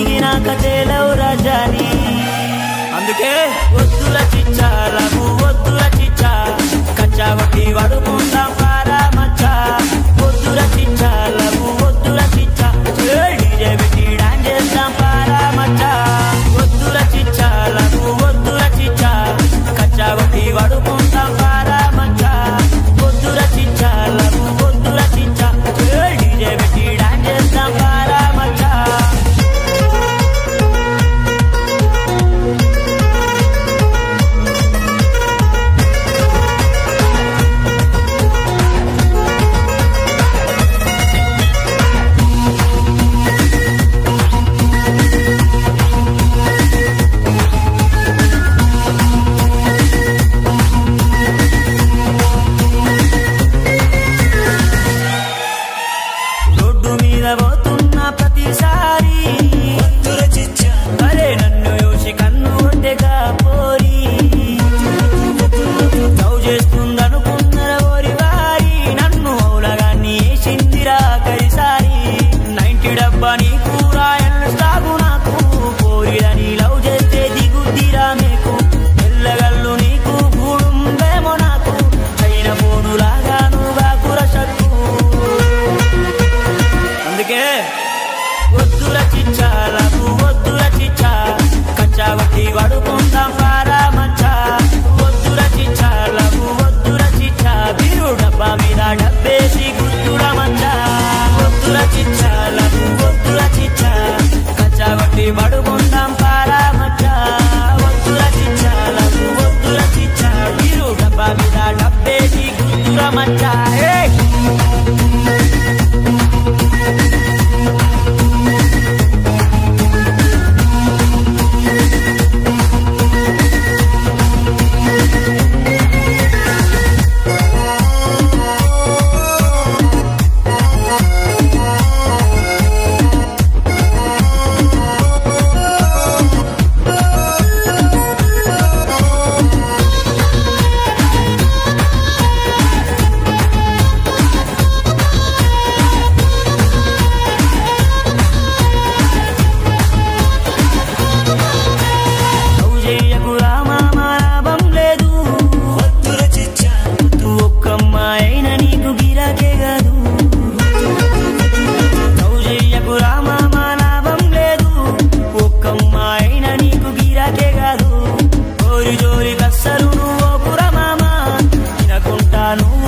దిగినాక తేలవు రాజాని. అందుకే వద్దుల చిచ్చా లఘు వద్దుల చిచ్చా కచ్చా వడ్డీ వడుకుందాం పారా మచ్చా. వద్దుల చిచ్చా లఘు వద్దుల చిచ్చా డీజే పెట్టి డాన్స్ చేద్దాం పారా మచ్చా. వద్దుల చిచ్చా లఘు వద్దుల చిచ్చా కచ్చా వడ్డీ వడుకుందాం పారా మచ్చా. వద్దుల చిచ్చా లఘు వద్దుల చిచ్చా డీజే పెట్టి డాన్స్ చేద్దాం పారా మచ్చా. పోతున్న ప్రతిసారి అరే నన్ను యోసి కన్ను ఒడ్డెగా పోరి లవ్ చేస్తుందనుకున్నర ఓరి వారి నన్ను అవులగాన్ని వేసిందిరా కరిసారి. 90 డబ్బా నీకు రాయల్ స్టాగు నాకు పోరిదని లవ్ చేస్తే దిగుద్దిరా మీకు. ఎల్లగల్లు నీకు గూడుందేమో నాకు అయిన ఫోనులాగా నువ్వుగా కురసట్టు. అందుకే వద్దుల చిచ్చా లఘు వద్దుల చిచ్చా కచ్చా వడ్డీ వడుకుందాం పారా మచ్చా. వద్దుల చిచ్చా లఘు వద్దుల చిచ్చా బీరు డబ్బా మీద డబ్బేసి గుర్తుడ మచ్చా. వద్దుల చిచ్చా లఘు వద్దుల చిచ్చా కచ్చా వడ్డీ వడుకుందాం పారా మచ్చా. వద్దుల చిచ్చా లఘు వద్దుల చిచ్చా బీరు డబ్బా మీద డబ్బేసి గుర్తుడ మచ్చా. జోరి కస్సరు నువ్వు పురమామా తినకుంటా నువ్వు